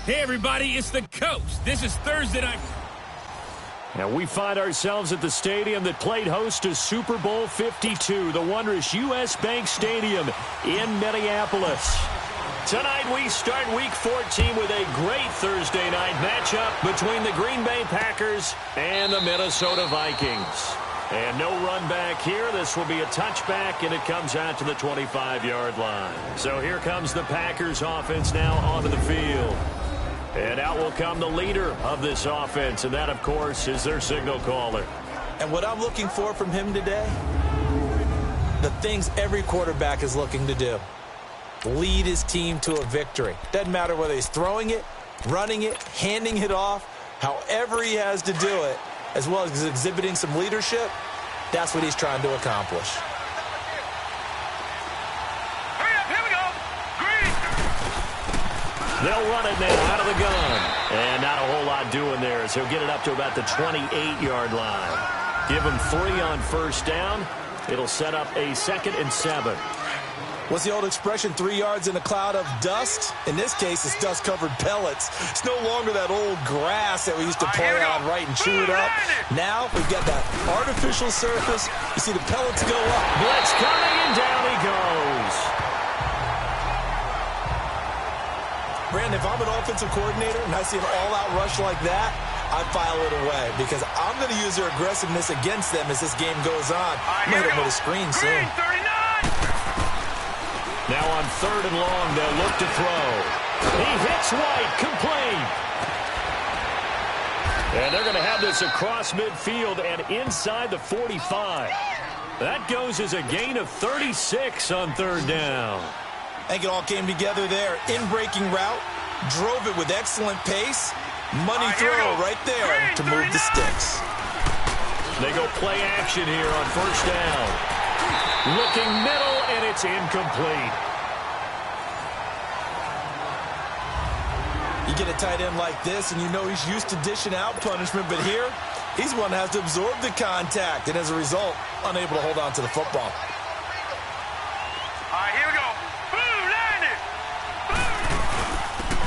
Hey, everybody, it's the Coach. This is Thursday Night. And we find ourselves at the stadium that played host to Super Bowl 52, the wondrous U.S. Bank Stadium in Minneapolis. Tonight we start Week 14 with a great Thursday night matchup between the Green Bay Packers and the Minnesota Vikings. And no run back here. This will be a touchback, and it comes out to the 25-yard line. So here comes the Packers offense now onto the field. And out will come the leader of this offense, and that, of course, is their signal caller. And what I'm looking for from him today, the things every quarterback is looking to do. Lead his team to a victory. Doesn't matter whether he's throwing it, running it, handing it off, however he has to do it, as well as exhibiting some leadership, that's what he's trying to accomplish. They'll run it now out of the gun. And not a whole lot doing there as he'll get it up to about the 28-yard line. Give him 3 on first down. It'll set up a 2nd and 7. What's the old expression, 3 yards in a cloud of dust? In this case, it's dust-covered pellets. It's no longer that old grass that we used to pull on right and chew it up. Now we've got that artificial surface. You see the pellets go up. Blitz coming, and down he goes. Brandon, if I'm an offensive coordinator and I see an all-out rush like that, I file it away because I'm going to use their aggressiveness against them as this game goes on. I'm going to hit them with a screen soon. Now on 3rd and long, they'll look to throw. He hits White, complete. And they're going to have this across midfield and inside the 45. That goes as a gain of 36 on 3rd down. I think it all came together there. In-breaking route, drove it with excellent pace. Money throw right there to move the sticks. They go play action here on 1st down. Looking middle, and it's incomplete. You get a tight end like this, and you know he's used to dishing out punishment, but here, he's one that has to absorb the contact, and as a result, unable to hold on to the football.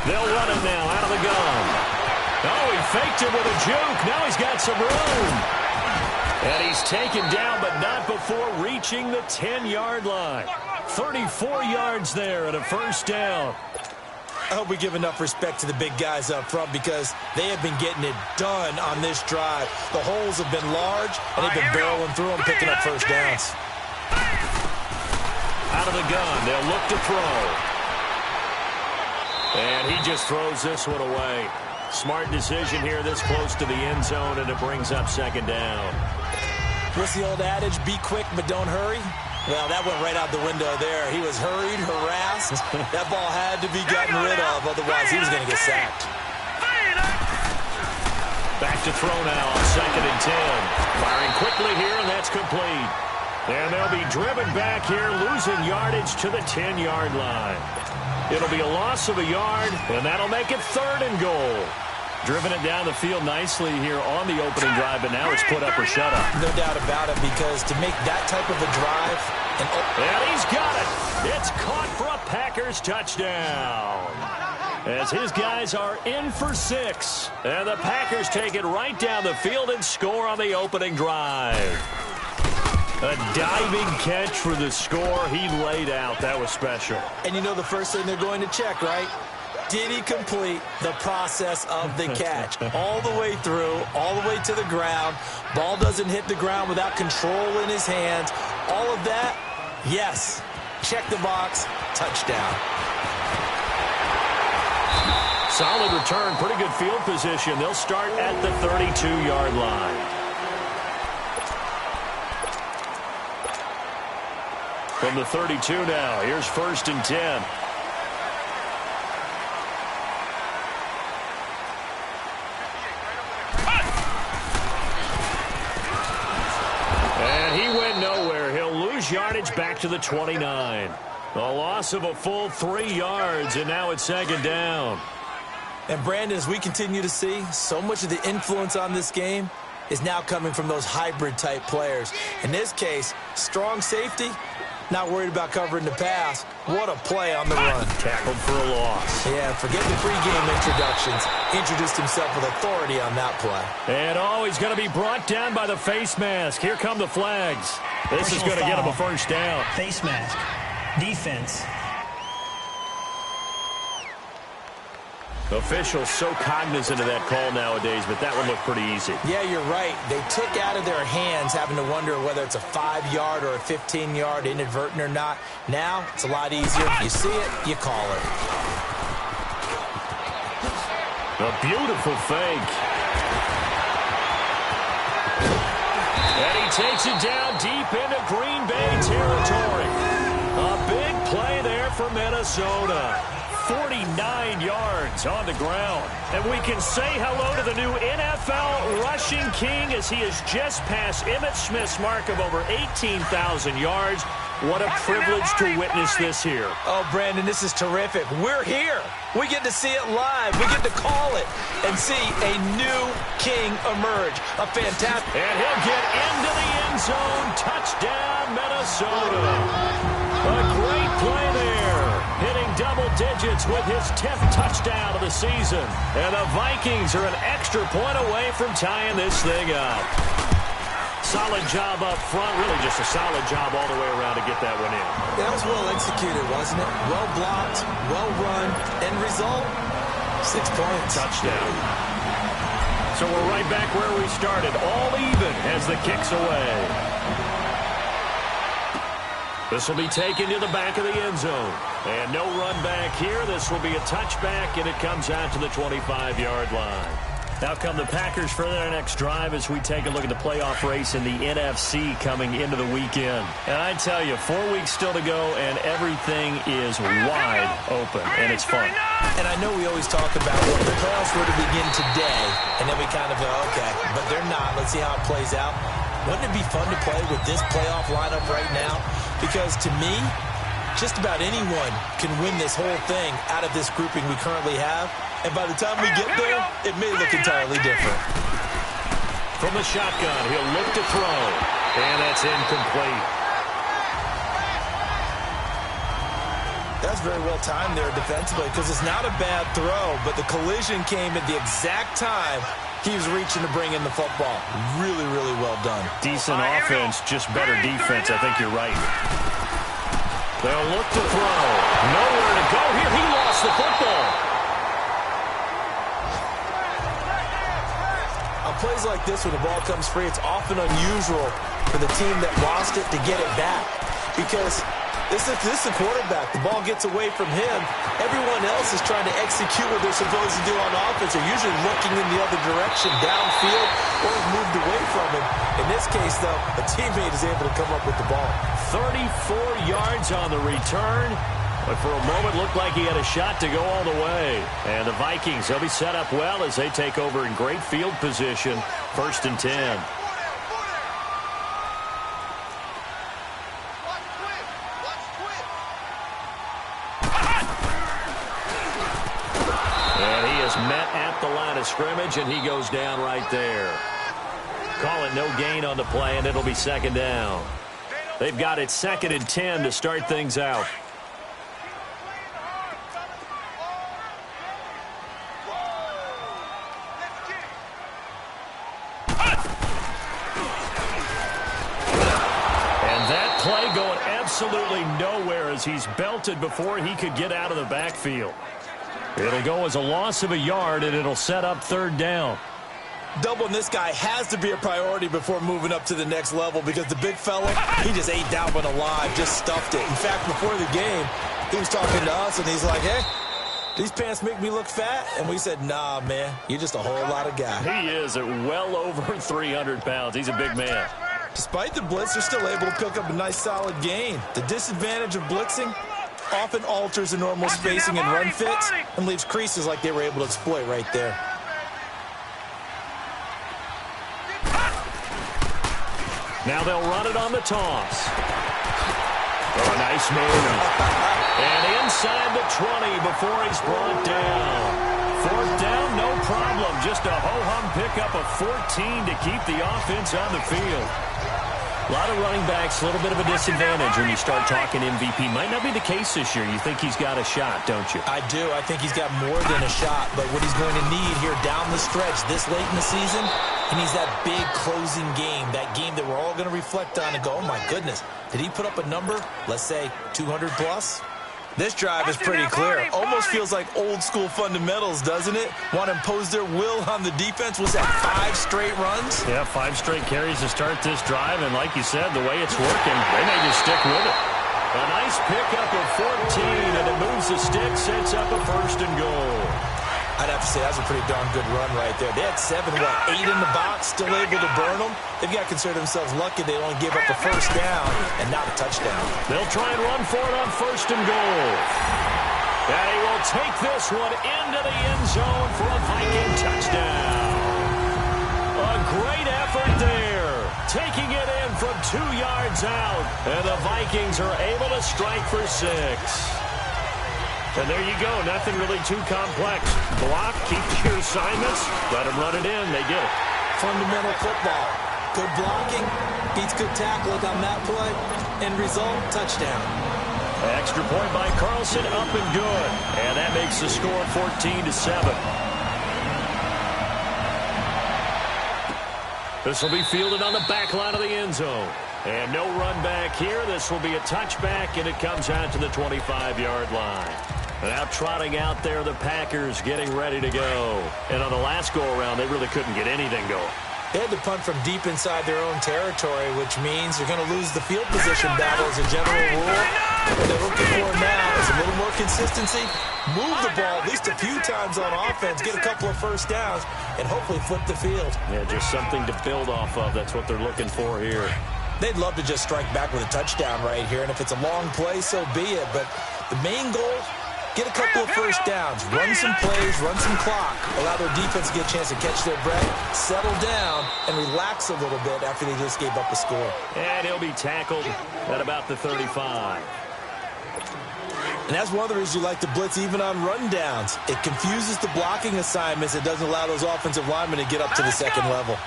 They'll run it now out of the gun. Oh, he faked it with a juke. Now he's got some room. And he's taken down, but not before reaching the 10-yard line. 34 yards there and a 1st down. I hope we give enough respect to the big guys up front because they have been getting it done on this drive. The holes have been large, and they've been barreling through them, picking up 1st downs. Out of the gun, they'll look to throw. And he just throws this one away. Smart decision here this close to the end zone, and it brings up 2nd down. What's the old adage, be quick but don't hurry? Well, that went right out the window there. He was hurried, harassed. That ball had to be gotten rid of, otherwise he was going to get sacked. Back to throw now on 2nd and 10. Firing quickly here, and that's complete. And they'll be driven back here, losing yardage to the 10-yard line. It'll be a loss of a yard, and that'll make it 3rd and goal. Driven it down the field nicely here on the opening drive, but now it's put up or shut up. No doubt about it, because to make that type of a drive... And he's got it. It's caught for a Packers touchdown. As his guys are in for 6. And the Packers take it right down the field and score on the opening drive. A diving catch for the score. He laid out. That was special. And you know the first thing they're going to check, right? Did he complete the process of the catch? All the way through, all the way to the ground. Ball doesn't hit the ground without control in his hands. All of that, yes. Check the box. Touchdown. Solid return. Pretty good field position. They'll start at the 32-yard line. From the 32 now, here's 1st and 10. And he went nowhere. He'll lose yardage back to the 29. A loss of a full 3 yards, and now it's 2nd down. And Brandon, as we continue to see, so much of the influence on this game is now coming from those hybrid-type players. In this case, strong safety not worried about covering the pass. What a play on the run. Tackled for a loss. Yeah, forget the pregame introductions. Introduced himself with authority on that play. And he's going to be brought down by the face mask. Here come the flags. This is going to get him a first down. Face mask. Defense. Officials so cognizant of that call nowadays, but that one looked pretty easy. Yeah, you're right. They took out of their hands having to wonder whether it's a 5-yard or a 15-yard, inadvertent or not. Now, it's a lot easier. You see it, you call it. A beautiful fake. And he takes it down deep into Green Bay territory. A big play there for Minnesota. 49 yards on the ground. And we can say hello to the new NFL rushing king as he has just passed Emmitt Smith's mark of over 18,000 yards. What a privilege to witness this here. Oh, Brandon, this is terrific. We're here. We get to see it live. We get to call it and see a new king emerge. A fantastic... And he'll get into the end zone. Touchdown, Minnesota. A great play there. Hitting double digits with his 10th touchdown of the season. And the Vikings are an extra point away from tying this thing up. Solid job up front. Really just a solid job all the way around to get that one in. That was well executed, wasn't it? Well blocked, well run. End result, 6 points. Touchdown. So we're right back where we started. All even as the kick's away. This will be taken to the back of the end zone. And no run back here. This will be a touchback, and it comes out to the 25-yard line. Now come the Packers for their next drive as we take a look at the playoff race in the NFC coming into the weekend. And I tell you, 4 weeks still to go, and everything is wide open, and it's fun. And I know we always talk about, well, the playoffs were to begin today, and then we kind of go, okay, but they're not. Let's see how it plays out. Wouldn't it be fun to play with this playoff lineup right now? Because to me, just about anyone can win this whole thing out of this grouping we currently have. And by the time we get there, it may look entirely different. From the shotgun, he'll look to throw. And that's incomplete. That's very well timed there defensively because it's not a bad throw, but the collision came at the exact time he was reaching to bring in the football. Really, really well done. Decent offense, just better defense. I think you're right. They'll look to throw. Nowhere to go here. He lost the football. On plays like this, when the ball comes free, it's often unusual for the team that lost it to get it back. Because this is the quarterback. The ball gets away from him. Everyone else is trying to execute what they're supposed to do on offense. They're usually looking in the other direction, downfield, or moved away from him. In this case, though, a teammate is able to come up with the ball. 34 yards on the return. But for a moment, looked like he had a shot to go all the way. And the Vikings, they'll be set up well as they take over in great field position. 1st and 10. And he is met at the line of scrimmage, and he goes down right there. Call it no gain on the play, and it'll be 2nd down. They've got it 2nd and 10 to start things out. Play going absolutely nowhere as he's belted before he could get out of the backfield. It'll go as a loss of a yard, and it'll set up 3rd down. Doubling this guy has to be a priority before moving up to the next level because the big fella, he just ate that one alive, just stuffed it. In fact, before the game, he was talking to us, and he's like, hey, these pants make me look fat? And we said, nah, man, you're just a whole lot of guy. He is at well over 300 pounds. He's a big man. Despite the blitz, they're still able to pick up a nice solid gain. The disadvantage of blitzing often alters the normal spacing and run fits and leaves creases like they were able to exploit right there. Now they'll run it on the toss. Oh, nice move. And inside the 20 before he's brought down. 4th down, no problem. Just a ho-hum pickup of 14 to keep the offense on the field. A lot of running backs, a little bit of a disadvantage when you start talking MVP. Might not be the case this year. You think he's got a shot, don't you? I do. I think he's got more than a shot. But what he's going to need here down the stretch this late in the season, he needs that big closing game, that game that we're all going to reflect on and go, oh, my goodness, did he put up a number, let's say 200 plus? This drive is pretty clear. Almost feels like old school fundamentals, doesn't it? Want to impose their will on the defense. Was that 5 straight runs? Yeah, 5 straight carries to start this drive. And like you said, the way it's working, they may just stick with it. A nice pickup of 14, and it moves the stick, sets up a 1st and goal. I'd have to say that's a pretty darn good run right there. They had 8 in the box, still able to burn them. They've got to consider themselves lucky they only gave up a 1st down and not a touchdown. They'll try and run for it on 1st and goal. And he will take this one into the end zone for a Viking touchdown. A great effort there. Taking it in from 2 yards out. And the Vikings are able to strike for 6. And there you go. Nothing really too complex. Block, keep your assignments, let them run it in. They did it. Fundamental football. Good blocking, beats good tackling on that play. End result, touchdown. Extra point by Carlson, up and good. And that makes the score 14-7. This will be fielded on the back line of the end zone. And no run back here. This will be a touchback, and it comes out to the 25-yard line. Now trotting out there, the Packers getting ready to go. And on the last go-around, they really couldn't get anything going. They had to punt from deep inside their own territory, which means you're going to lose the field position battle as a general rule. What they're looking for now is a little more consistency. Move the ball at least a few times on offense, get a couple of 1st downs, and hopefully flip the field. Yeah, just something to build off of. That's what they're looking for here. They'd love to just strike back with a touchdown right here, and if it's a long play, so be it. But the main goal, get a couple of 1st downs, run some plays, run some clock, allow their defense to get a chance to catch their breath, settle down, and relax a little bit after they just gave up a score. And he'll be tackled at about the 35. And that's one of the reasons you like to blitz even on rundowns. It confuses the blocking assignments. It doesn't allow those offensive linemen to get up to the second level.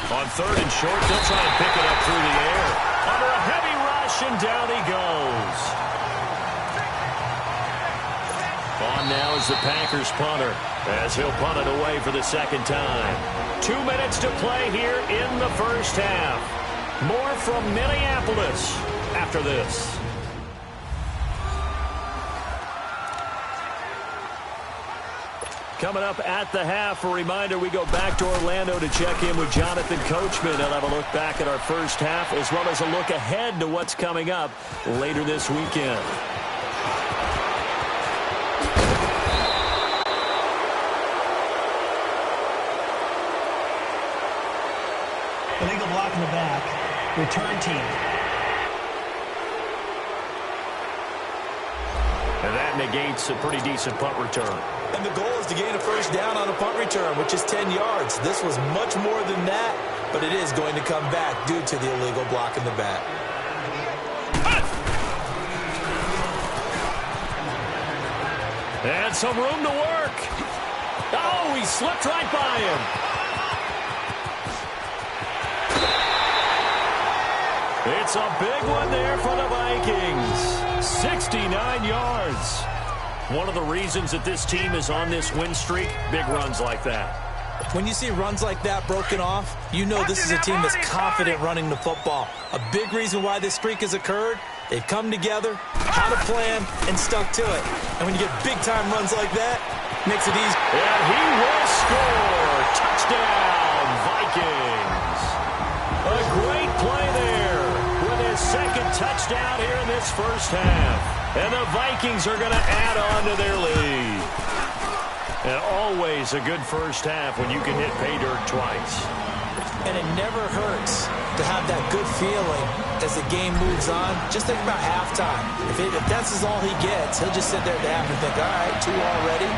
On 3rd and short, they'll try and pick it up through the air. Under a heavy rush, and down he goes. On now is the Packers punter, as he'll punt it away for the 2nd time. 2 minutes to play here in the 1st half. More from Minneapolis after this. Coming up at the half, a reminder, we go back to Orlando to check in with Jonathan Coachman. He'll have a look back at our 1st half, as well as a look ahead to what's coming up later this weekend. Illegal block in the back. Return team. And that negates a pretty decent punt return. And the goal is to gain a 1st down on a punt return, which is 10 yards. This was much more than that, but it is going to come back due to the illegal block in the back. And some room to work. Oh, he slipped right by him. It's a big one there for the Vikings. 69 yards. One of the reasons that this team is on this win streak, big runs like that. When you see runs like that broken off, you know this is a team that's confident running the football. A big reason why this streak has occurred, they've come together, had a plan, and stuck to it. And when you get big-time runs like that, makes it easy. And he will score. Touchdown, Vikings. A great play there with his 2nd touchdown here in this 1st half. And the Vikings are going to add on to their lead. And always a good 1st half when you can hit pay dirt twice. And it never hurts to have that good feeling as the game moves on. Just think about halftime. If that's all he gets, he'll just sit there at the half and think, all right, 2 already.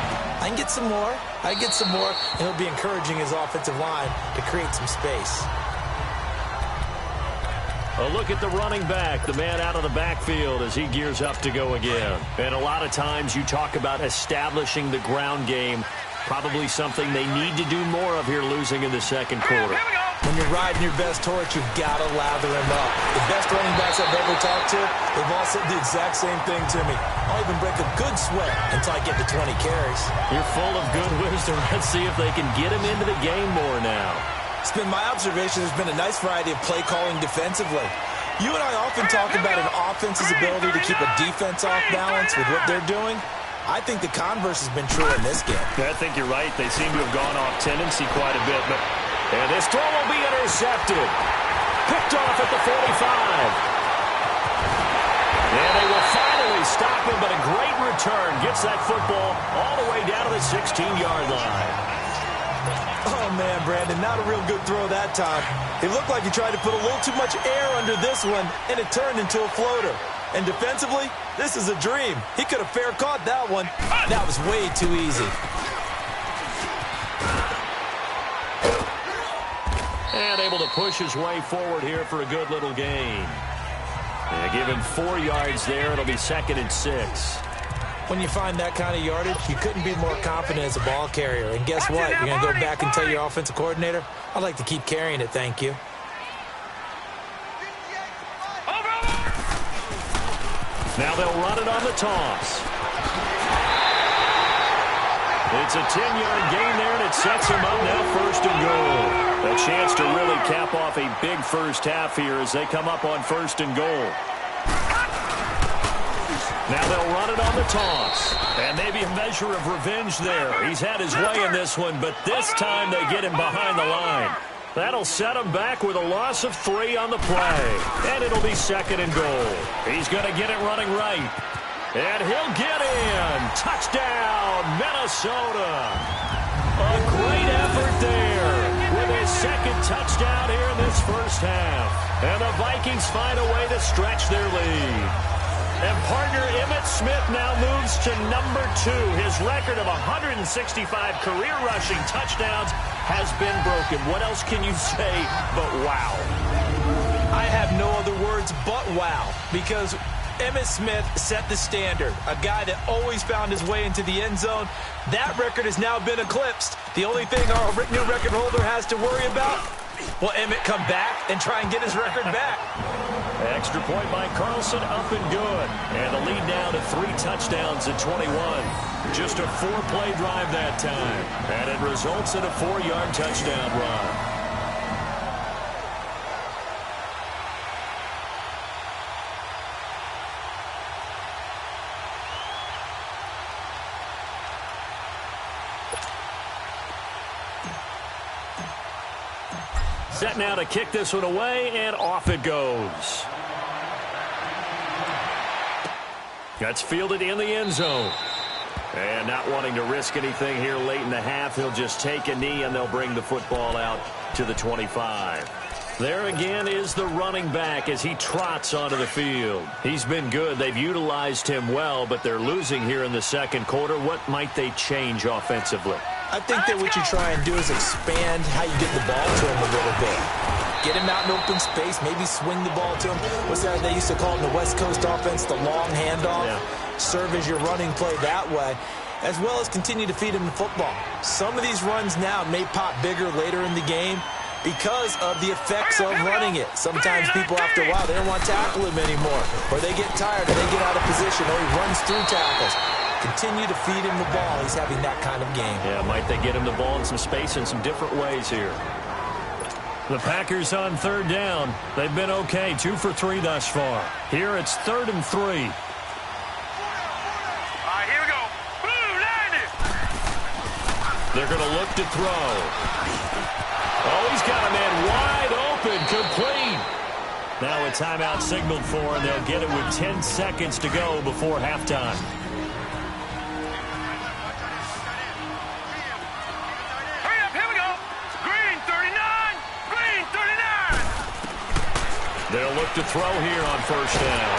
I can get some more. I can get some more. And he'll be encouraging his offensive line to create some space. A look at the running back, the man out of the backfield as he gears up to go again. And a lot of times you talk about establishing the ground game. Probably something they need to do more of here, losing in the second quarter. When you're riding your best horse, you've got to lather him up. The best running backs I've ever talked to, they've all said the exact same thing to me. I'll even break a good sweat until I get to 20 carries. You're full of good wisdom. Let's see if they can get him into the game more now. It's been my observation there's been a nice variety of play calling defensively. You and I often talk about an offense's ability to keep a defense off balance with what they're doing. I think the converse has been true in this game. I think you're right. They seem to have gone off tendency quite a bit. And this throw will be intercepted. Picked off at the 45. And they will finally stop him, but a great return. Gets that football all the way down to the 16-yard line. Oh, man, Brandon, not a real good throw that time. It looked like he tried to put a little too much air under this one, and it turned into a floater. And defensively, this is a dream. He could have fair caught that one. That was way too easy. And able to push his way forward here for a good little gain. Give him 4 yards there. It'll be 2nd and 6. When you find that kind of yardage, you couldn't be more confident as a ball carrier. And guess what? You're going to go back and tell your offensive coordinator, I'd like to keep carrying it, thank you. Now they'll run it on the toss. It's a 10-yard gain there, and it sets him up now 1st and goal. A chance to really cap off a big first half here as they come up on 1st and goal. Now they'll run it on the toss. And maybe a measure of revenge there. He's had his way in this one, but this time they get him behind the line. That'll set him back with a loss of 3 on the play. And it'll be 2nd and goal. He's going to get it running right. And he'll get in. Touchdown, Minnesota. A great effort there with his 2nd touchdown here in this first half. And the Vikings find a way to stretch their lead. And partner Emmitt Smith now moves to number 2. His record of 165 career rushing touchdowns has been broken. What else can you say but wow? I have no other words but wow, because Emmitt Smith set the standard. A guy that always found his way into the end zone. That record has now been eclipsed. The only thing our new record holder has to worry about, will Emmitt come back and try and get his record back? Extra point by Carlson, up and good. And the lead now to 3 touchdowns at 21. Just a 4-play drive that time. And it results in a 4-yard touchdown run. Set now to kick this one away, and off it goes. That's fielded in the end zone. And not wanting to risk anything here late in the half, he'll just take a knee, and they'll bring the football out to the 25. There again is the running back as he trots onto the field. He's been good. They've utilized him well, but they're losing here in the second quarter. What might they change offensively? I think that what you try and do is expand how you get the ball to him a little bit. Get him out in open space, maybe swing the ball to him. What's that they used to call it in the West Coast offense, the long handoff? Yeah. Serve as your running play that way, as well as continue to feed him the football. Some of these runs now may pop bigger later in the game because of the effects of running it. Sometimes people, after a while, they don't want to tackle him anymore, or they get tired, or they get out of position, or he runs through tackles. Continue to feed him the ball. He's having that kind of game. Yeah, might they get him the ball in some space in some different ways here. The Packers on 3rd down. They've been okay, 2 for 3 thus far. Here it's 3rd and 3. All right, here we go. Boom, landed. They're going to look to throw. Oh, he's got a man wide open, complete. Now a timeout signaled for, and they'll get it with 10 seconds to go before halftime. They'll look to throw here on 1st down.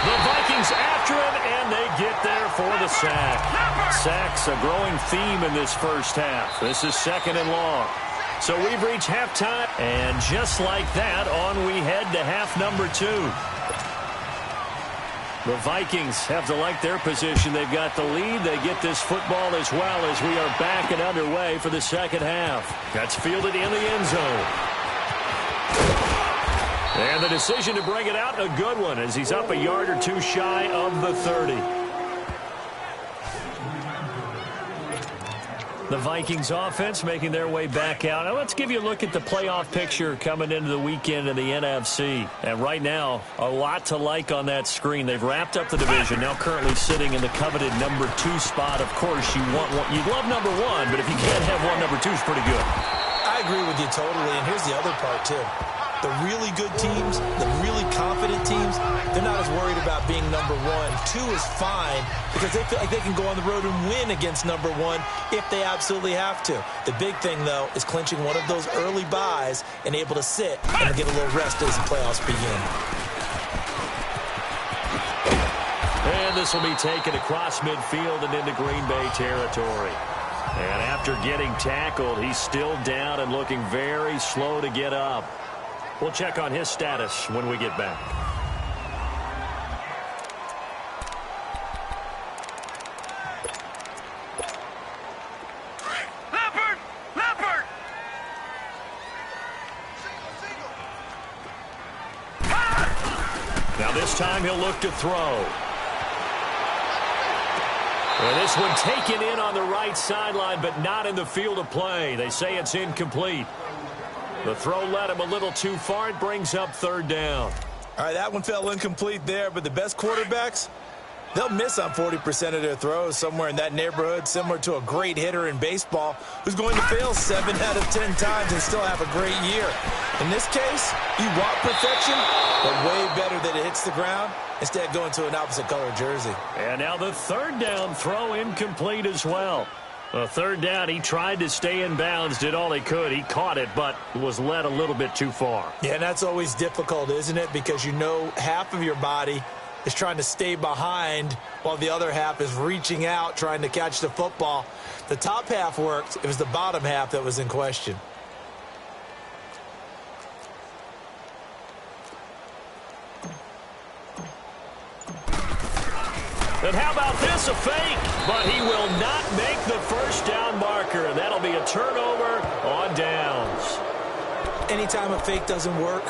The Vikings after him, and they get there for the sack. Sacks a growing theme in this first half. This is 2nd and long. So we've reached halftime, and just like that, on we head to half number 2. The Vikings have to like their position. They've got the lead. They get this football as well as we are back and underway for the second half. That's fielded in the end zone. And the decision to bring it out, a good one, as he's up a yard or two shy of the 30. The Vikings offense making their way back out. Now let's give you a look at the playoff picture coming into the weekend in the NFC. And right now, a lot to like on that screen. They've wrapped up the division, now currently sitting in the coveted number 2 spot. Of course, you'd love number 1, but if you can't have one, number 2 is pretty good. I agree with you totally, and here's the other part, too. The really good teams, the really confident teams, they're not as worried about being number 1. 2 is fine because they feel like they can go on the road and win against number 1 if they absolutely have to. The big thing, though, is clinching one of those early byes and able to sit and get a little rest as the playoffs begin. And this will be taken across midfield and into Green Bay territory. And after getting tackled, he's still down and looking very slow to get up. We'll check on his status when we get back. Leopard! Now this time he'll look to throw. And this one taken in on the right sideline, but not in the field of play. They say it's incomplete. The throw led him a little too far. It brings up third down. All right, that one fell incomplete there, but the best quarterbacks, they'll miss on 40% of their throws, somewhere in that neighborhood, similar to a great hitter in baseball who's going to fail 7 out of 10 times and still have a great year. In this case, you want perfection, but way better that it hits the ground instead of going to an opposite color jersey. And now the third down throw incomplete as well. Third down, he tried to stay in bounds, did all he could. He caught it, but was led a little bit too far. Yeah, and that's always difficult, isn't it? Because you know half of your body is trying to stay behind while the other half is reaching out, trying to catch the football. The top half worked. It was the bottom half that was in question. And how about this, a fake? But he will not make the first down marker. That'll be a turnover on downs. Anytime a fake doesn't work,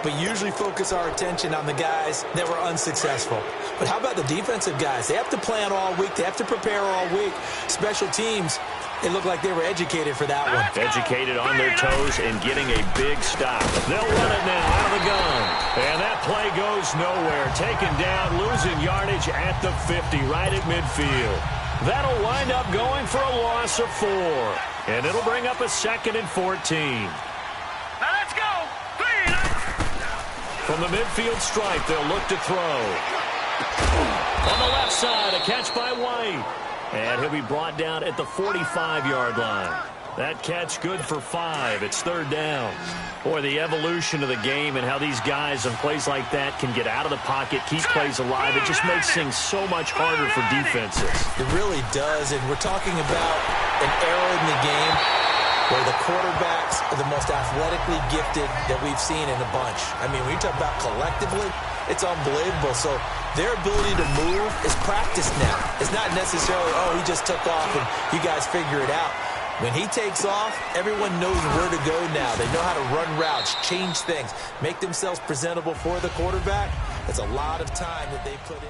we usually focus our attention on the guys that were unsuccessful. But how about the defensive guys? They have to plan all week. They have to prepare all week. Special teams, they look like they were educated for that one. Educated on their toes and getting a big stop. They'll run it now out of the gun. And that play goes nowhere. Taken down, losing yardage at the 50, right at midfield. That'll wind up going for a loss of 4. And it'll bring up a 2nd and 14. Now let's go! From the midfield stripe, they'll look to throw. On the left side, a catch by White. And he'll be brought down at the 45-yard line. That catch good for 5. It's third down. Boy, the evolution of the game and how these guys on plays like that can get out of the pocket, keep plays alive, it just makes things so much harder for defenses. It really does, and we're talking about an era in the game where the quarterbacks are the most athletically gifted that we've seen in a bunch. I mean, when you talk about collectively, it's unbelievable. So their ability to move is practiced now. It's not necessarily, oh, he just took off and you guys figure it out. When he takes off, everyone knows where to go now. They know how to run routes, change things, make themselves presentable for the quarterback. It's a lot of time that they put in.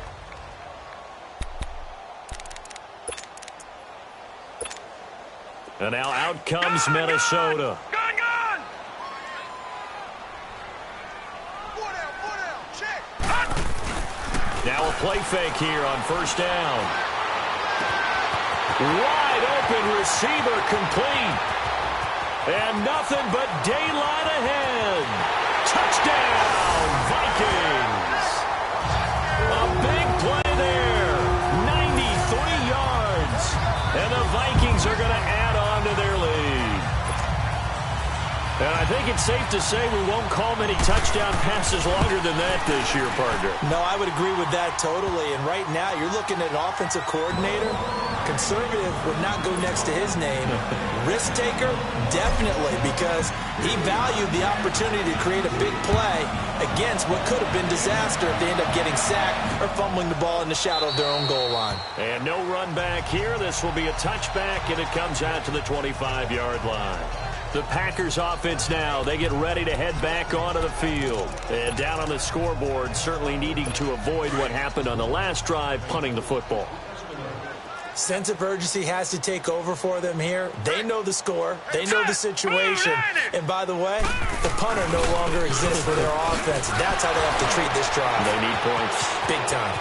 And now out comes Minnesota. Gun! Check! Now a play fake here on first down. Wide open receiver complete. And nothing but daylight ahead. Touchdown, Vikings. A big play there. 93 yards. And the Vikings are going to add on to their lead. And I think it's safe to say we won't call many touchdown passes longer than that this year, partner. No, I would agree with that totally. And right now, you're looking at an offensive coordinator. Conservative would not go next to his name. Risk taker, definitely, because he valued the opportunity to create a big play against what could have been disaster if they end up getting sacked or fumbling the ball in the shadow of their own goal line. And no run back here. This will be a touchback, and it comes out to the 25-yard line. The Packers offense now, they get ready to head back onto the field. And down on the scoreboard, certainly needing to avoid what happened on the last drive, punting the football. Sense of urgency has to take over for them here. They know the score. They know the situation. And by the way, the punter no longer exists for their offense. That's how they have to treat this drive. They need points. Big time.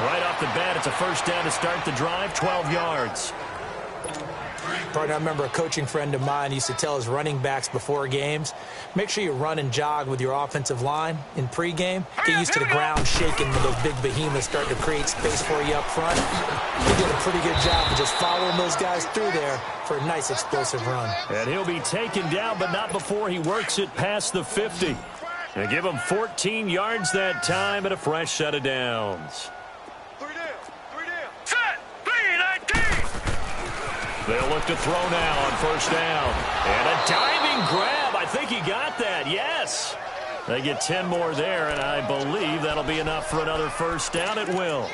Right off the bat, it's a first down to start the drive, 12 yards. Partner, I remember a coaching friend of mine used to tell his running backs before games, make sure you run and jog with your offensive line in pregame. Get used to the ground shaking when those big behemoths start to create space for you up front. He did a pretty good job of just following those guys through there for a nice explosive run. And he'll be taken down, but not before he works it past the 50. And give him 14 yards that time and a fresh set of downs. They'll look to throw now on first down. And a diving grab. I think he got that. Yes. They get 10 more there, and I believe that'll be enough for another first down. It will.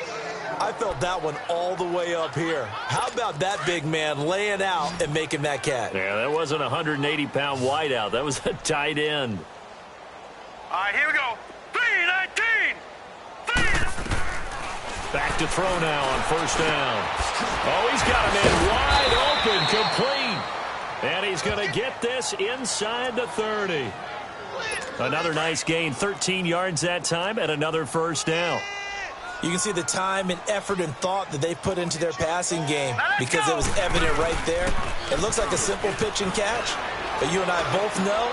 I felt that one all the way up here. How about that big man laying out and making that catch? Yeah, that wasn't a 180-pound wideout. That was a tight end. All right, here we go. 3-19. Back to throw now on first down. Oh, he's got a man wide open, complete. And he's going to get this inside the 30. Another nice gain, 13 yards that time, and another first down. You can see the time and effort and thought that they put into their passing game because it was evident right there. It looks like a simple pitch and catch, but you and I both know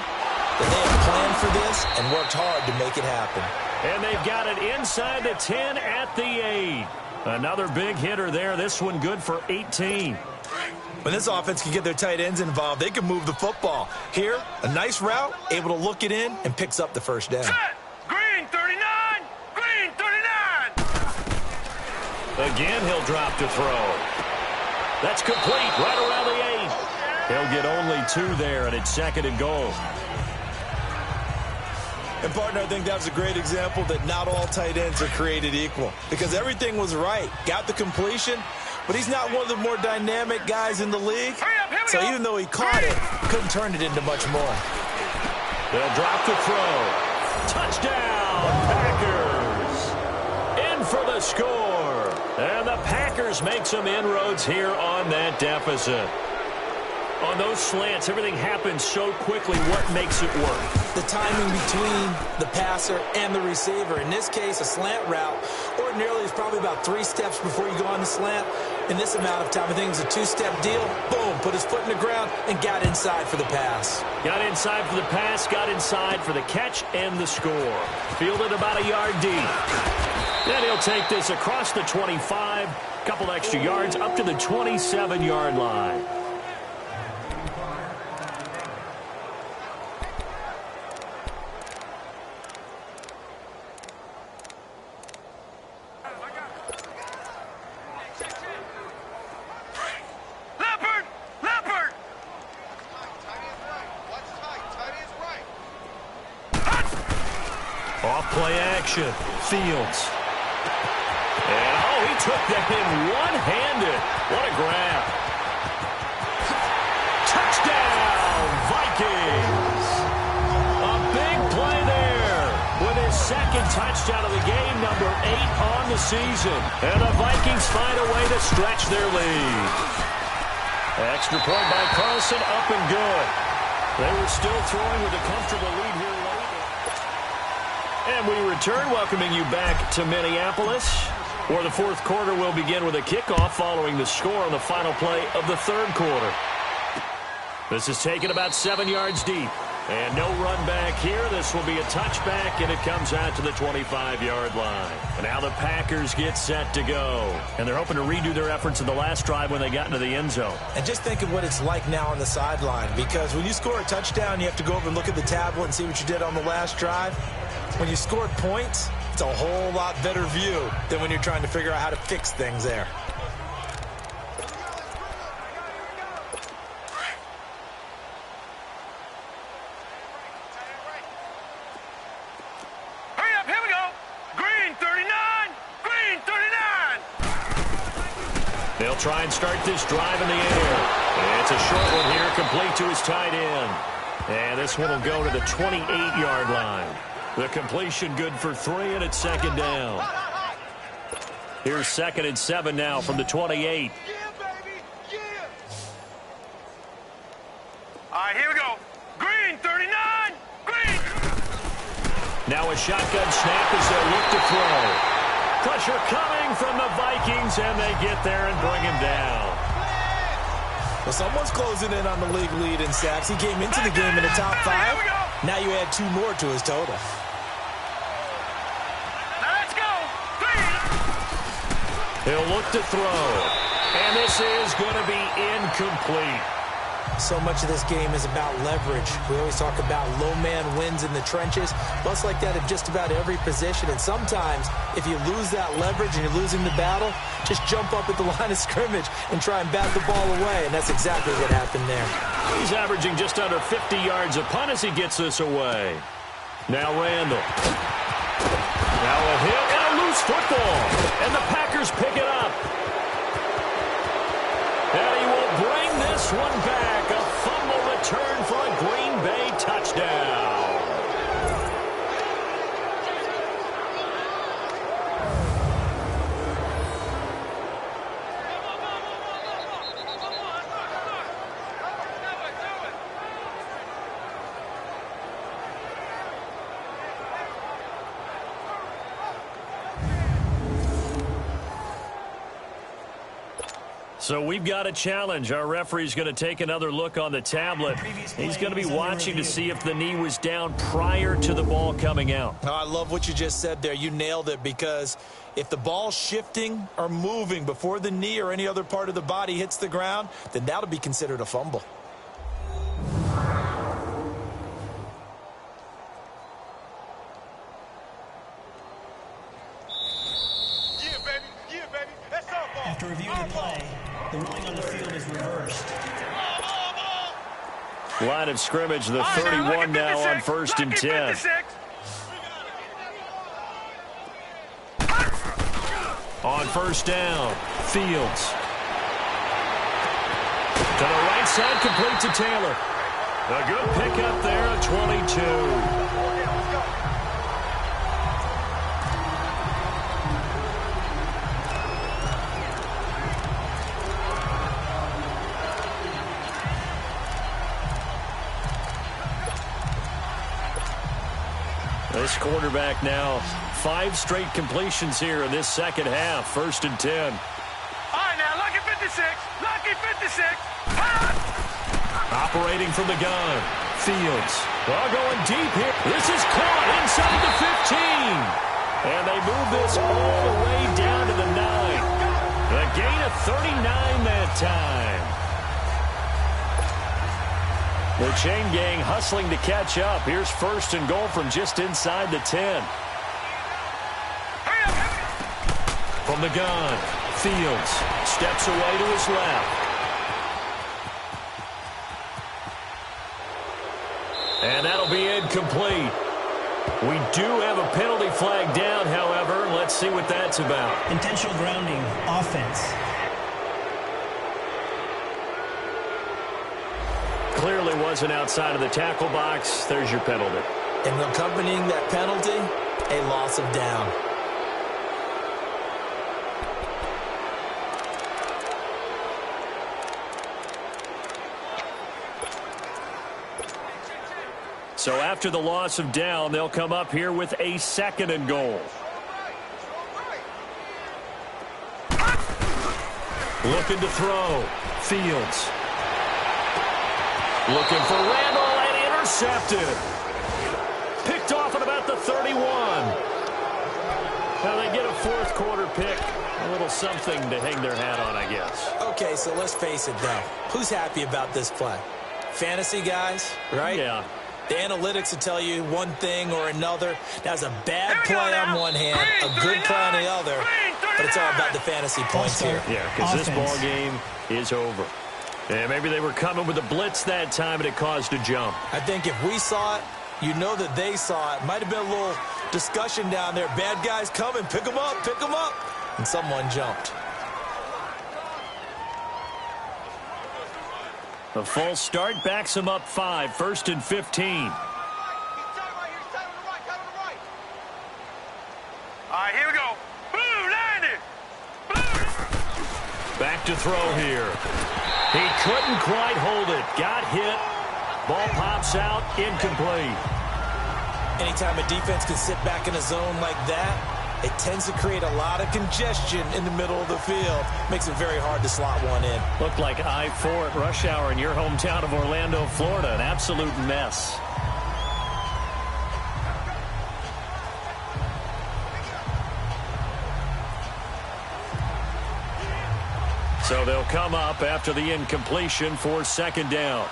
that they have planned for this and worked hard to make it happen. And they've got it inside the 10 at the 8. Another big hitter there. This one good for 18. When this offense can get their tight ends involved, they can move the football. Here, a nice route, able to look it in, and picks up the first down. Green 39. Green 39. Again, he'll drop to throw. That's complete right around the 8. He'll get only 2 there, and it's second and goal. And, partner, I think that was a great example that not all tight ends are created equal because everything was right. Got the completion, but he's not one of the more dynamic guys in the league. So even though he caught it, couldn't turn it into much more. They'll drop to throw. Touchdown, Packers. In for the score. And the Packers make some inroads here on that deficit. On those slants, everything happens so quickly. What makes it work? The timing between the passer and the receiver. In this case, a slant route ordinarily is probably about 3 steps before you go on the slant. In this amount of time, I think it was a 2-step deal. Boom, put his foot in the ground and got inside for the pass. Got inside for the pass, got inside for the catch and the score. Fielded about a yard deep. Then he'll take this across the 25, couple extra yards up to the 27-yard line. Play action. Fields. And, oh, he took that in one-handed. What a grab. Touchdown, Vikings. A big play there with his second touchdown of the game, number 8 on the season. And the Vikings find a way to stretch their lead. Extra point by Carlson, up and good. They were still throwing with a comfortable lead here. And we return, welcoming you back to Minneapolis, where the fourth quarter will begin with a kickoff following the score on the final play of the third quarter. This is taken about 7 yards deep. And no run back here. This will be a touchback, and it comes out to the 25-yard line. And now the Packers get set to go. And they're hoping to redo their efforts in the last drive when they got into the end zone. And just think of what it's like now on the sideline, because when you score a touchdown, you have to go over and look at the tablet and see what you did on the last drive. When you scored points, it's a whole lot better view than when you're trying to figure out how to fix things there. They'll try and start this drive in the air. And it's a short one here, complete to his tight end. And this one will go to the 28-yard line. The completion good for 3, and it's second down. Here's 2nd and 7 now from the 28. All right, here we go. Green, 39. Green. Now a shotgun snap as they look to throw. Pressure coming from the Vikings, and they get there and bring him down. Well, someone's closing in on the league lead in sacks. He came into the game in the top 5. Now you add 2 more to his total. Now let's go. He'll look to throw, and this is going to be incomplete. So much of this game is about leverage. We always talk about low man wins in the trenches. Well, it's like that in just about every position. And sometimes, if you lose that leverage and you're losing the battle, just jump up at the line of scrimmage and try and bat the ball away. And that's exactly what happened there. He's averaging just under 50 yards a punt as he gets this away. Now Randall. Now a hit and a loose football. And the Packers pick it up. And he will bring this one back. A fumble return for a Green Bay touchdown. So we've got a challenge. Our referee's going to take another look on the tablet. He's going to be watching to see if the knee was down prior to the ball coming out. Oh, I love what you just said there. You nailed it, because if the ball's shifting or moving before the knee or any other part of the body hits the ground, then that'll be considered a fumble. After reviewing the play, the ruling on the field is reversed. Line of scrimmage, the 31 now on 1st and 10. On 1st down, Fields. To the right side, complete to Taylor. A good pickup there at 22. This quarterback now 5 straight completions here in this second half. 1st and 10. All right, now, lucky 56. Lucky 56. Operating from the gun. Fields. Well, going deep here. This is caught inside the 15. And they move this all the way down to the 9. A gain of 39 that time. The chain gang hustling to catch up. Here's 1st and goal from just inside the 10. From the gun, Fields steps away to his left. And that'll be incomplete. We do have a penalty flag down, however. Let's see what that's about. Intentional grounding, offense. Clearly wasn't outside of the tackle box. There's your penalty. And accompanying that penalty, a loss of down. So after the loss of down, they'll come up here with a 2nd and goal. Looking to throw. Fields. Looking for Randall, and Intercepted. Picked off at about the 31. Now they get a fourth quarter pick. A little something to hang their hat on, I guess. Okay, so let's face it, though. Who's happy about this play? Fantasy guys, right? Yeah. The analytics will tell you one thing or another. That's a bad play on one hand, a good play on the other, but it's all about the fantasy points here. Yeah, because this ball game is over. And maybe they were coming with a blitz that time, and it caused a jump. I think if we saw it, you know that they saw it. Might have been a little discussion down there. Bad guys coming. Pick them up. Pick them up. And someone jumped. A false start backs them up 5, 1st and 15. All right, here we go. Blue, 90. Blue. Back to throw here. He couldn't quite hold it. Got hit. Ball pops out. Incomplete. Anytime a defense can sit back in a zone like that, it tends to create a lot of congestion in the middle of the field. Makes it very hard to slot one in. Looked like I-4 at rush hour in your hometown of Orlando, Florida. An absolute mess. So they'll come up after the incompletion for 2nd down.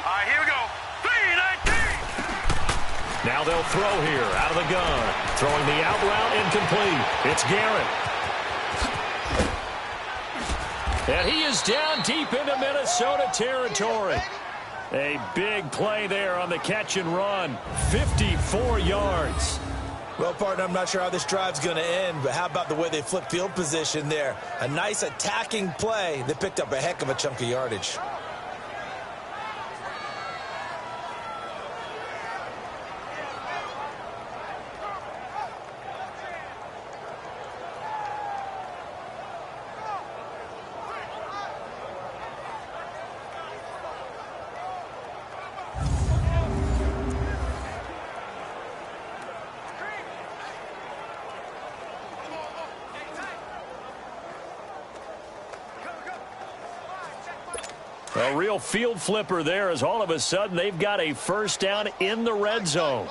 All right, here we go. 3-19. Now they'll throw here out of the gun. Throwing the out route incomplete. It's Garrett. And he is down deep into Minnesota territory. A big play there on the catch and run. 54 yards. Well, partner, I'm not sure how this drive's going to end, but how about the way they flip field position there? A nice attacking play. They picked up a heck of a chunk of yardage. A real field flipper there as all of a sudden they've got a first down in the red zone.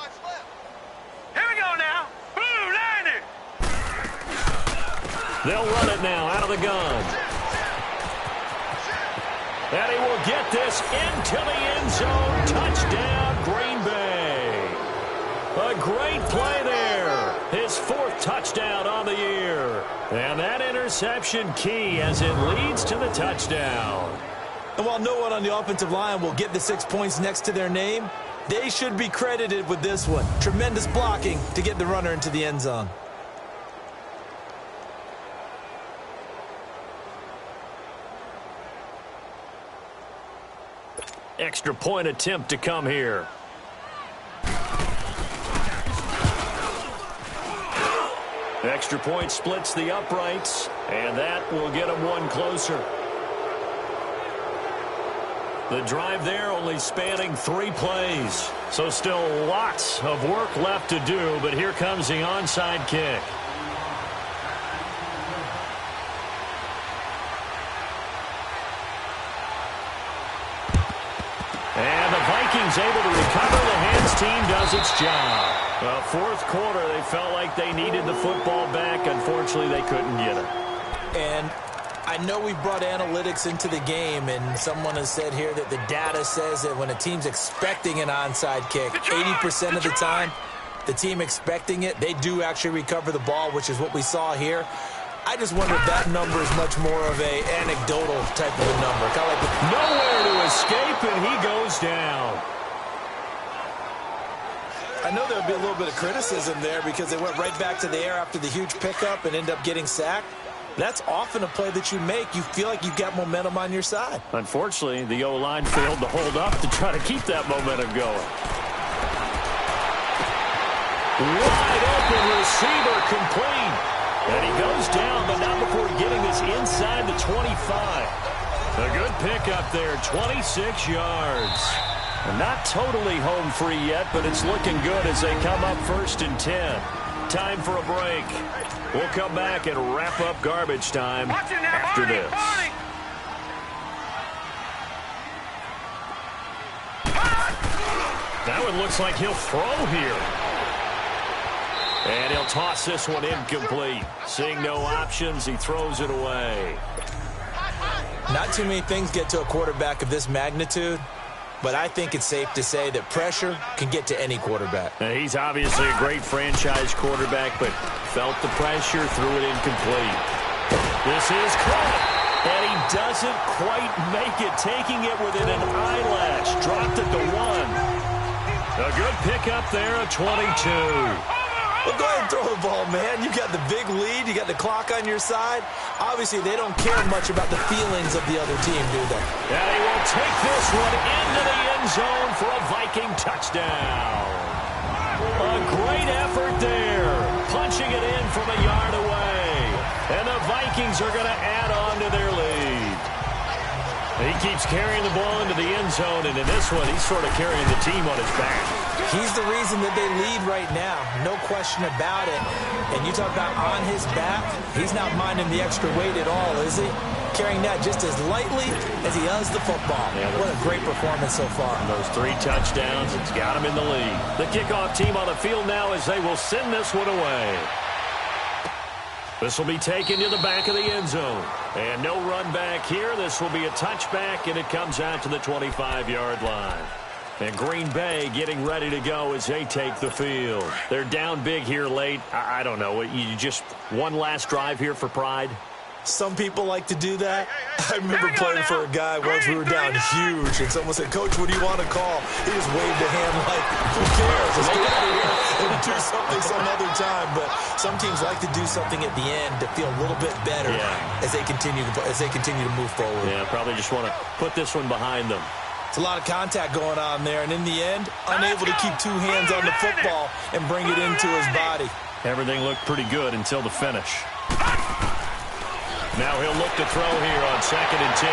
Here we go now. Blue, 90. They'll run it now out of the gun. And he will get this into the end zone. Touchdown, Green Bay. A great play there. His 4th touchdown on the year. And that interception key as it leads to the touchdown. And while no one on the offensive line will get the 6 points next to their name, they should be credited with this one. Tremendous blocking to get the runner into the end zone. Extra point attempt to come here. Extra point splits the uprights, and that will get them one closer. The drive there only spanning 3 plays. So still lots of work left to do, but here comes the onside kick. And the Vikings able to recover. The hands team does its job. Well, 4th quarter, they felt like they needed the football back. Unfortunately, they couldn't get it. And I know we brought analytics into the game, and someone has said here that the data says that when a team's expecting an onside kick, 80% of the time, the team expecting it, they do actually recover the ball, which is what we saw here. I just wonder if that number is much more of a anecdotal type of a number. Kind of like nowhere to escape, and he goes down. I know there would be a little bit of criticism there because they went right back to the air after the huge pickup and end up getting sacked. That's often a play that you make. You feel like you've got momentum on your side. Unfortunately, the O-line failed to hold up to try to keep that momentum going. Wide open receiver complete. And he goes down, but not before getting this inside the 25. A good pickup there, 26 yards. Not totally home free yet, but it's looking good as they come up 1st and 10. Time for a break. We'll come back and wrap up garbage time after this. Now it looks like he'll throw here. And he'll toss this one incomplete. Seeing no options, he throws it away. Not too many things get to a quarterback of this magnitude, but I think it's safe to say that pressure can get to any quarterback. Now, he's obviously a great franchise quarterback, but felt the pressure, threw it incomplete. This is caught, and he doesn't quite make it, taking it within an eyelash. Dropped it to 1. A good pickup there, a 22. Well, go ahead and throw the ball, man. You got the big lead. You got the clock on your side. Obviously, they don't care much about the feelings of the other team, do they? And he will take this one into the end zone for a Viking touchdown. A great effort there. Punching it in from a yard away. And the Vikings are going to add on to their lead. He keeps carrying the ball into the end zone, and in this one, he's sort of carrying the team on his back. He's the reason that they lead right now. No question about it. And you talk about on his back, he's not minding the extra weight at all, is he? Carrying that just as lightly as he does the football. Yeah, what a great performance so far. Those 3 touchdowns, it's got him in the lead. The kickoff team on the field now as they will send this one away. This will be taken to the back of the end zone. And no run back here. This will be a touchback, and it comes out to the 25-yard line. And Green Bay getting ready to go as they take the field. They're down big here late. I don't know. You just one last drive here for pride? Some people like to do that. I remember playing for a guy once. We were down huge, and someone said, "Coach, what do you want to call?" He just waved a hand like, who cares? Let's get out of here and do something some other time. But some teams like to do something at the end to feel a little bit better as they continue to move forward. Yeah, probably just want to put this one behind them. It's a lot of contact going on there, and in the end, unable to keep 2 hands on the football and bring it into his body. Everything looked pretty good until the finish. Now he'll look to throw here on 2nd and 10.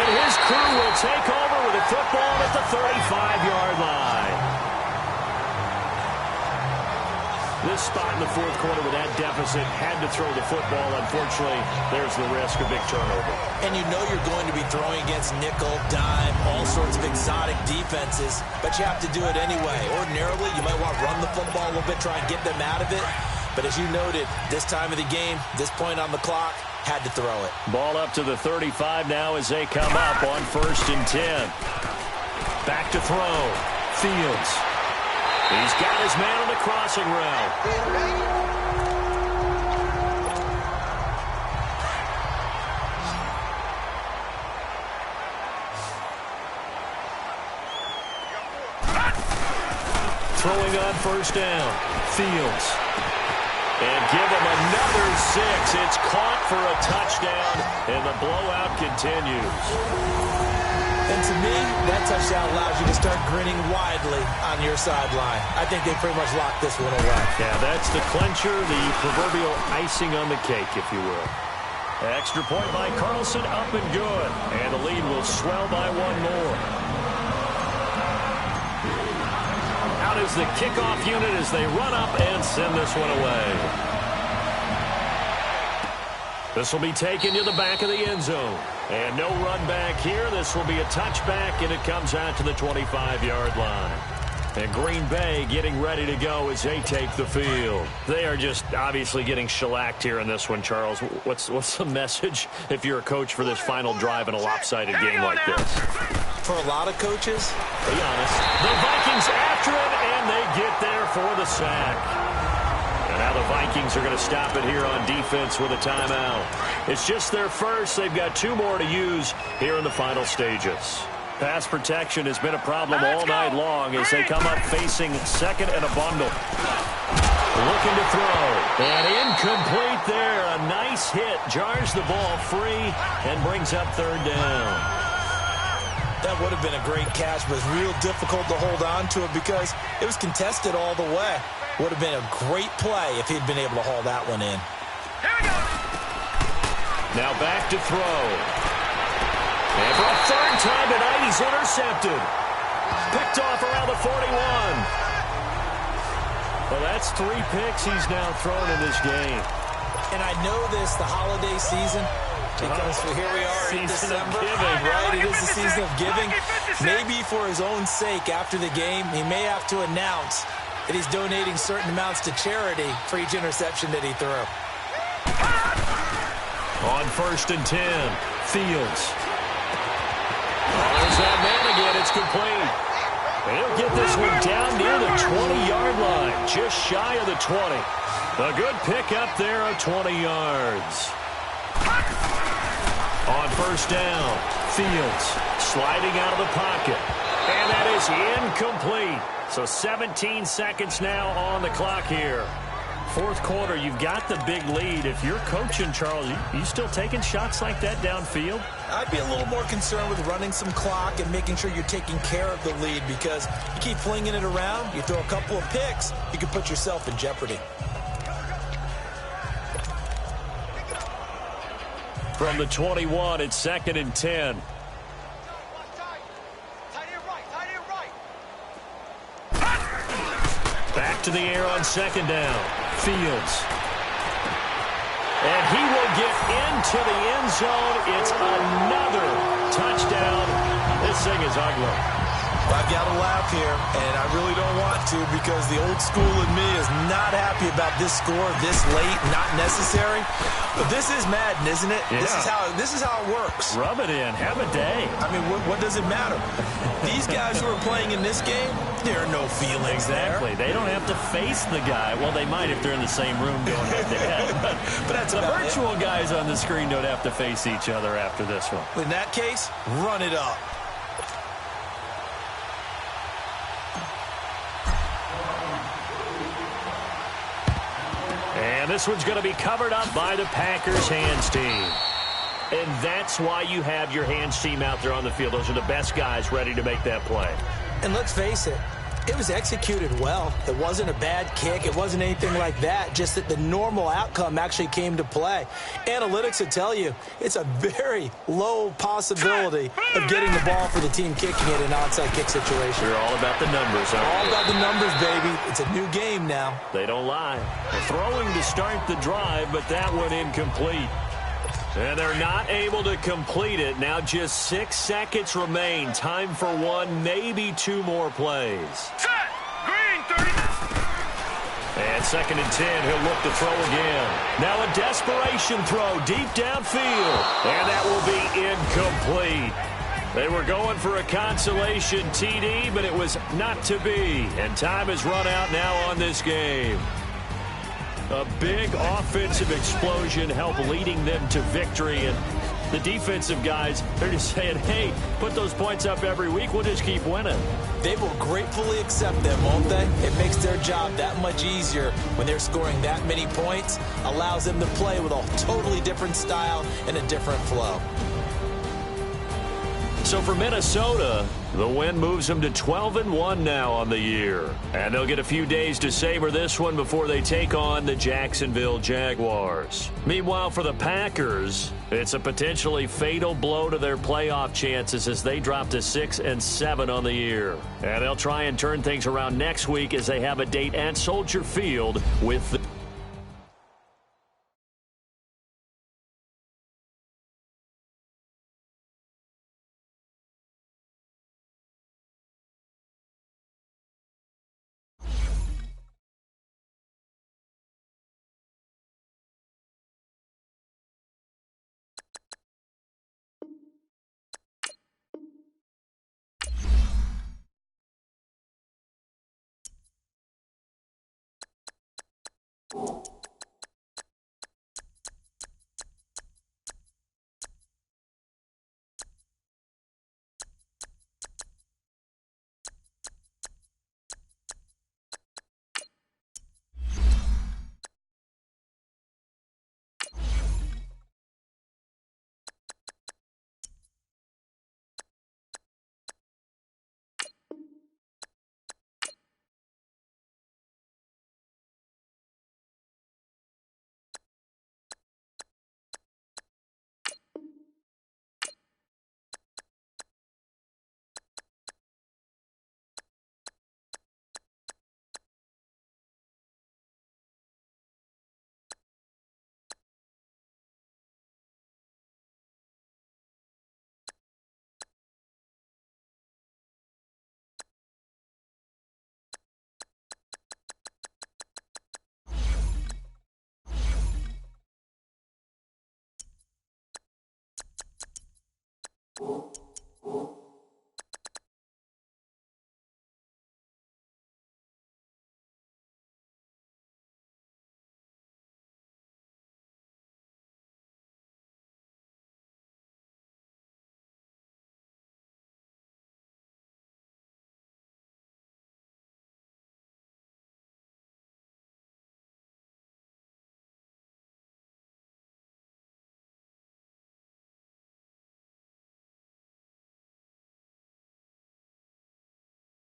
And his crew will take over with the football at the 35-yard line. This spot in the 4th quarter with that deficit, had to throw the football. Unfortunately, there's the risk of big turnover. And you know you're going to be throwing against nickel, dime, all sorts of exotic defenses, but you have to do it anyway. Ordinarily, you might want to run the football a little bit, try and get them out of it. But as you noted, this time of the game, this point on the clock, had to throw it. Ball up to the 35 now as they come up on 1st and 10. Back to throw. Fields. He's got his man on the crossing route. Throwing on 1st down. Fields. And give him another 6. It's caught for a touchdown, and the blowout continues. And to me, that touchdown allows you to start grinning widely on your sideline. I think they pretty much locked this one away. Yeah, that's the clincher, the proverbial icing on the cake, if you will. Extra point by Carlson, up and good. And the lead will swell by 1 more. Out is the kickoff unit as they run up and send this one away. This will be taken to the back of the end zone. And no run back here. This will be a touchback, and it comes out to the 25-yard line. And Green Bay getting ready to go as they take the field. They are just obviously getting shellacked here in this one, Charles. What's the message if you're a coach for this final drive in a lopsided game like this? For a lot of coaches, be honest. The Vikings after it, and they get there for the sack. And now the Vikings are going to stop it here on defense with a timeout. It's just their first. They've got 2 more to use here in the final stages. Pass protection has been a problem all night long as they come up facing 2nd and a bundle. Looking to throw. And incomplete there. A nice hit. Jars the ball free and brings up 3rd down. That would have been a great catch, but it's real difficult to hold on to it because it was contested all the way. Would have been a great play if he'd been able to haul that one in. Now back to throw. And for a 3rd time tonight, he's intercepted. Picked off around the 41. Well, that's 3 picks he's now thrown in this game. And I know this, the holiday season, because here we are in December, right? It is the season of giving. Maybe for his own sake after the game, he may have to announce that he's donating certain amounts to charity for each interception that he threw. On 1st and 10, Fields. There's that man again. It's complete. He'll get this one down near the 20-yard line, just shy of the 20. A good pickup there of 20 yards. On 1st down, Fields sliding out of the pocket. And that is incomplete. So 17 seconds now on the clock here. 4th quarter, you've got the big lead. If you're coaching, Charles, you still taking shots like that downfield? I'd be a little more concerned with running some clock and making sure you're taking care of the lead, because you keep flinging it around, you throw a couple of picks, you can put yourself in jeopardy. From the 21, it's 2nd and 10. Back to the air on 2nd down. Fields. And he will get into the end zone. It's another touchdown. This thing is ugly. I've got to laugh here, and I really don't want to, because the old school in me is not happy about this score this late, not necessary. But this is Madden, isn't it? Yeah. This is how it works. Rub it in. Have a day. I mean, what does it matter? These guys who are playing in this game, there are no feelings Exactly. They don't have to face the guy. Well, they might if they're in the same room going head-to-head. But that's the about virtual guys on the screen don't have to face each other after this one. In that case, run it up. And this one's going to be covered up by the Packers hands team. And that's why you have your hands team out there on the field. Those are the best guys ready to make that play. And let's face it, it was executed well. It wasn't a bad kick. It wasn't anything like that. Just that the normal outcome actually came to play. Analytics will tell you it's a very low possibility of getting the ball for the team kicking it in an onside kick situation. You're all about the numbers, aren't All you? about the numbers, baby. It's a new game now. They don't lie. They're throwing to start the drive, but that one incomplete. And they're not able to complete it. Now just 6 seconds remain. Time for one, maybe two more plays. Set! Green, 30. And 2nd and 10, he'll look to throw again. Now a desperation throw deep downfield. And that will be incomplete. They were going for a consolation TD, but it was not to be. And time has run out now on this game. A big offensive explosion helped leading them to victory. And the defensive guys, they're just saying, hey, put those points up every week. We'll just keep winning. They will gratefully accept them, won't they? It makes their job that much easier when they're scoring that many points. Allows them to play with a totally different style and a different flow. So for Minnesota, the win moves them to 12-1 now on the year. And they'll get a few days to savor this one before they take on the Jacksonville Jaguars. Meanwhile, for the Packers, it's a potentially fatal blow to their playoff chances as they drop to 6-7 on the year. And they'll try and turn things around next week as they have a date at Soldier Field with the